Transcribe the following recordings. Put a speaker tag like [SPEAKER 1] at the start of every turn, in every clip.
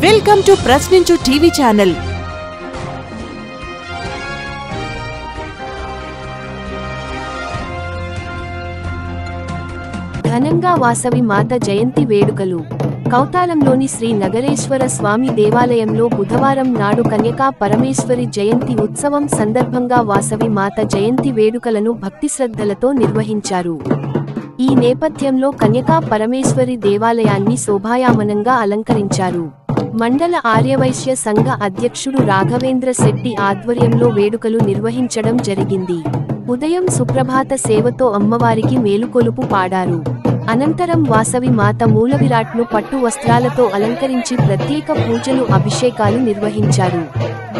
[SPEAKER 1] Welcome to Prashninchu TV channel.
[SPEAKER 2] ఘనంగా వాసవి మాత జయంతి వేడుకలు. కౌతాలంలోని శ్రీ నగరేశ్వర స్వామి దేవాలయంలో బుధవారం నాడు కన్యకా పరమేశ్వరి జయంతి ఉత్సవం సందర్భంగా వాసవి మాత జయంతి వేడుకలను భక్తిశ్రద్ధలతో నిర్వహించారు. ఈ నేపథ్యంలో కన్యకా పరమేశ్వరి దేవాలయాన్ని శోభాయామనంగా అలంకరించారు. మండల ఆర్యవైశ్య సంఘ అధ్యక్షుడు రాఘవేంద్ర శెట్టి ఆధ్వర్యంలో వేడుకలు నిర్వహించడం జరిగింది. ఉదయం సుప్రభాత సేవతో అమ్మవారికి మేలుకొలుపు పాడారు. అనంతరం వాసవి మాత మూలవిరాట్ను పట్టు వస్త్రాలతో అలంకరించి ప్రత్యేక పూజలు అభిషేకాలు నిర్వహించారు.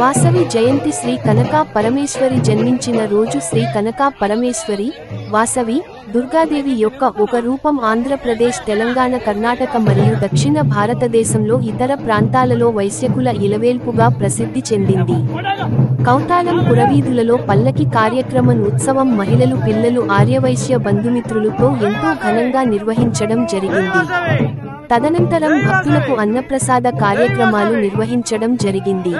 [SPEAKER 2] వాసవి జయంతి శ్రీ కనకా పరమేశ్వరి జన్మించిన రోజు శ్రీ కనకా పరమేశ్వరి, వాసవి, దుర్గాదేవి యొక్క ఒక రూపం ఆంధ్రప్రదేశ్, తెలంగాణ, కర్ణాటక మరియు దక్షిణ భారతదేశంలో ఇతర ప్రాంతాలలో వైశ్యకుల ఇలవేల్పుగా ప్రసిద్ధి చెందింది. కౌతాలం పురవీధులలో పల్లకి కార్యక్రమం ఉత్సవం మహిళలు, పిల్లలు, ఆర్యవైశ్య బంధుమిత్రులతో ఎంతో ఘనంగా నిర్వహించడం జరిగింది. తదనంతరం భక్తులకు అన్నప్రసాద కార్యక్రమాలు నిర్వహించడం జరిగింది.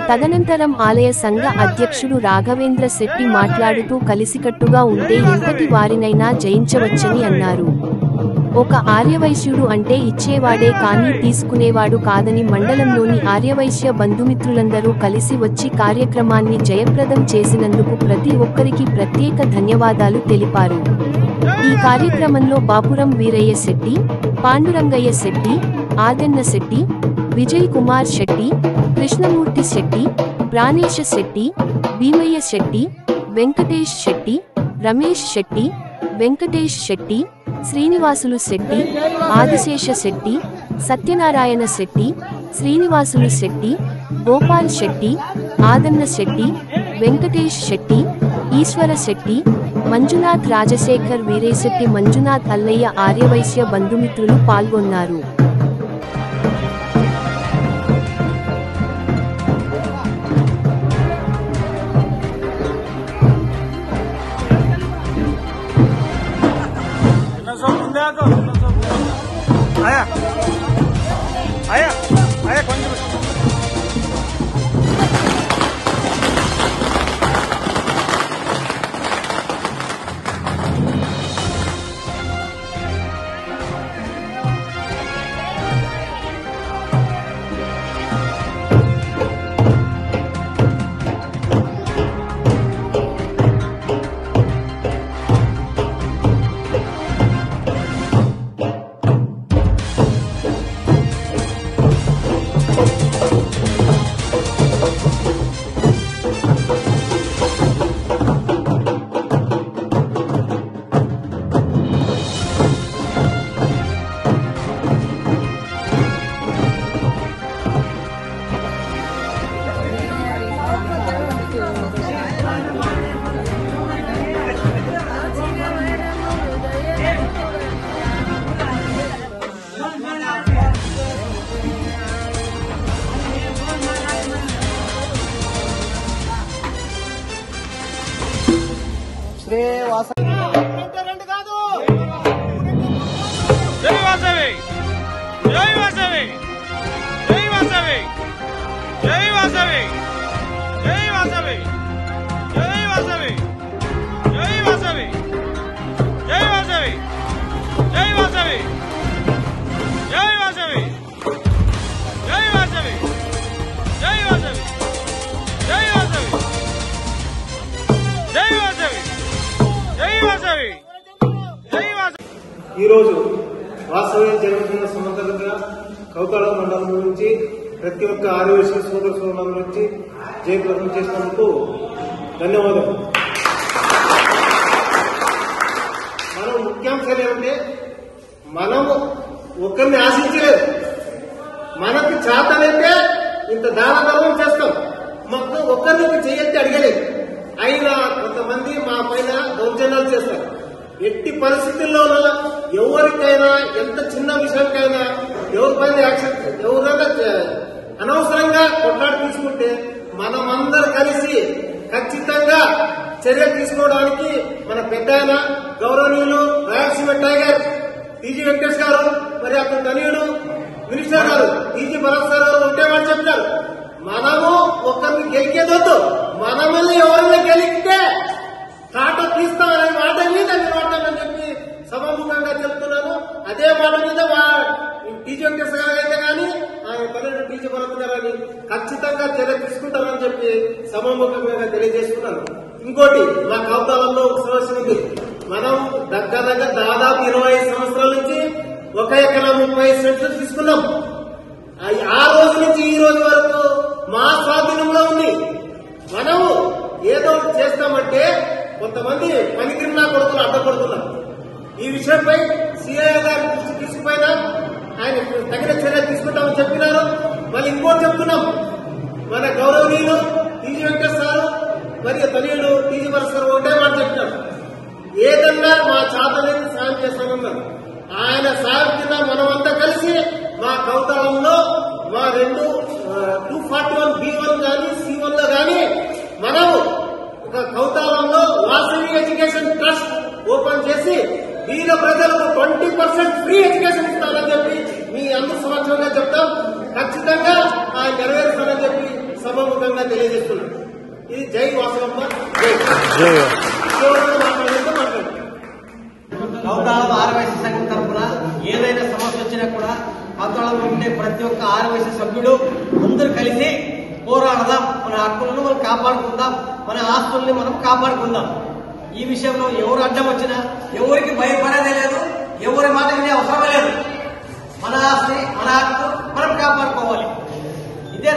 [SPEAKER 2] తదనంతరం ఆలయ సంఘ అధ్యక్షుడు రాఘవేంద్ర శెట్టి మాట్లాడుతూ కలిసికట్టుగా ఉంటే ఎంతటి వారినైనా జయించవచ్చని అన్నారు. ఒక ఆర్యవైశ్యుడు అంటే ఇచ్చేవాడే కానీ తీసుకునేవాడు కాదని మండలంలోని ఆర్యవైశ్య బంధుమిత్రులందరూ కలిసి వచ్చి కార్యక్రమాన్ని జయప్రదం చేసినందుకు ప్రతి ఒక్కరికి ప్రత్యేక ధన్యవాదాలు తెలిపారు. ఈ కార్యక్రమంలో బాపురం వీరయ్య శెట్టి, పాండురంగయ్య శెట్టి, ఆదెన్న శెట్టి, విజయ్ కుమార్ శెట్టి, కృష్ణమూర్తి శెట్టి, ప్రాణేశ శెట్టి, భీమయ్య శెట్టి, వెంకటేష్ శెట్టి, రమేష్ శెట్టి, వెంకటేష్ శెట్టి, శ్రీనివాసులు శెట్టి, ఆదిశేష శెట్టి, సత్యనారాయణ శెట్టి, శ్రీనివాసులు శెట్టి, గోపాల్ శెట్టి, ఆదన్న శెట్టి, వెంకటేష్ శెట్టి, ఈశ్వర శెట్టి, మంజునాథ్, రాజశేఖర్, వీరేశెట్టి, మంజునాథ్, అల్లయ్య, ఆర్యవైశ్య బంధుమిత్రులు పాల్గొన్నారు.
[SPEAKER 3] ఈరోజు వాసవి జరుగుతున్న సందర్భంగా కౌతాళం మండలం నుంచి ప్రతి ఒక్క ఆర్యవైశ్య సోదర సోదరుల నుంచి జయప్రదం చేసినందుకు ధన్యవాదాలు. మనం ముఖ్యాంశాలు ఏమంటే మనము ఒకరిని ఆశించలేదు, మనకు చేతనైతే ఇంత దాన ధర్మం చేస్తాం, మాకు ఒక్కరికి చేయొత్తి అడగలేదు. అయినా కొంతమంది మా పైన దౌర్జన్యాలు చేస్తారు. ఎట్టి పరిస్థితుల్లోనూ ఎవరికైనా ఎంత చిన్న విషయానికైనా ఎవరిపైన యాక్షన్, ఎవరైనా అనవసరంగా కొట్లాడి తీసుకుంటే మనమందరూ కలిసి ఖచ్చితంగా చర్య తీసుకోవడానికి మన పెద్ద గౌరవనీయులు రాయలసీమ టైగర్ టీజీ వెంకటేష్ గారు, మరి అతని తనయుడు మినిస్టర్ గారు టీజీ భరత్ సార్ గారు ఉంటే మనము ఒకరిని గెలికేదొద్దు, మనమల్ని ఎవరైనా గెలిస్తే కాట తీస్తామనే మాట మీద నిలబడతామని చెప్పి సభాముఖంగా చెప్తున్నాను. అదే మాట మీద టీజీ వెంకటేశ్వర గారు అయితే కానీ ఆయన పన్నెండు టీజీ పడుతున్నారని ఖచ్చితంగా చర్య తీసుకుంటామని చెప్పి సభాముఖంగా తెలియజేస్తున్నాను. ఇంకోటి మా కౌతాలంలో ఒక సమస్య ఉంది. మనం దగ్గర దాదాపు 25 సంవత్సరాల నుంచి 1 ఎకరా 30 సెంట్లు తీసుకున్నాం. ఆ రోజు నుంచి ఈ రోజు వరకు మా స్వాధీనంలో ఉంది. మనము ఏదో చేస్తామంటే కొంతమంది పనికిరినా కొడుకులు అడ్డపడుతున్నారు. ఈ విషయంపై సిఐ గారి దృష్టి తీసుకుపోయినా ఆయన తగిన చర్య తీసుకుంటామని చెప్పినారు. మళ్ళీ ఇంకోటి చెప్తున్నాం, మన గౌరవనీయులు టీజీ వెంకటేశ్వర సారు మరియు తల్లిలు టీజీ వరసరు ఒకటే మాట చెప్పినారు, ఏదన్నా మా చాతనేది సాయం చేస్తామన్నారు. ఆయన సాయం కింద మనమంతా కలిసి మా కౌతాలంలో మా 241B1 కానీ C1 లో కానీ మనం ఒక కౌతాలంలో వాసవి ఎడ్యుకేషన్ ట్రస్ట్ ఓపెన్ చేసి బీద ప్రజలకు 20% ఫ్రీ ఎడ్యుకేషన్ ఇస్తారని చెప్పి మీ అందరూ సంవత్సరంగా చెప్తాం. ఖచ్చితంగా ఆయన నెరవేరుస్తారని చెప్పి సభాముఖంగా తెలియజేస్తున్నాం. ఇది జై వాసవమ్మ, మాట్లాడండి.
[SPEAKER 4] కౌతాళం ఆర్వైసీ సంఘం తరఫున ఏదైనా సమస్య వచ్చినా కూడా కౌతాళంలో ఉండే ప్రతి ఒక్క ఆర్వైసీ సభ్యుడు అందరూ కలిసి పోరాడదాం, మన హక్కులను మనం కాపాడుకుందాం, మన ఆస్తుల్ని మనం కాపాడుకుందాం. ఈ విషయంలో ఎవరు అడ్డం వచ్చినా ఎవరికి భయపడేదే లేదు, ఎవరి మాట వినే అవసరం లేదు. మన ఆస్తి మన హక్కు మనం కాపాడుకోవాలి. ఇదే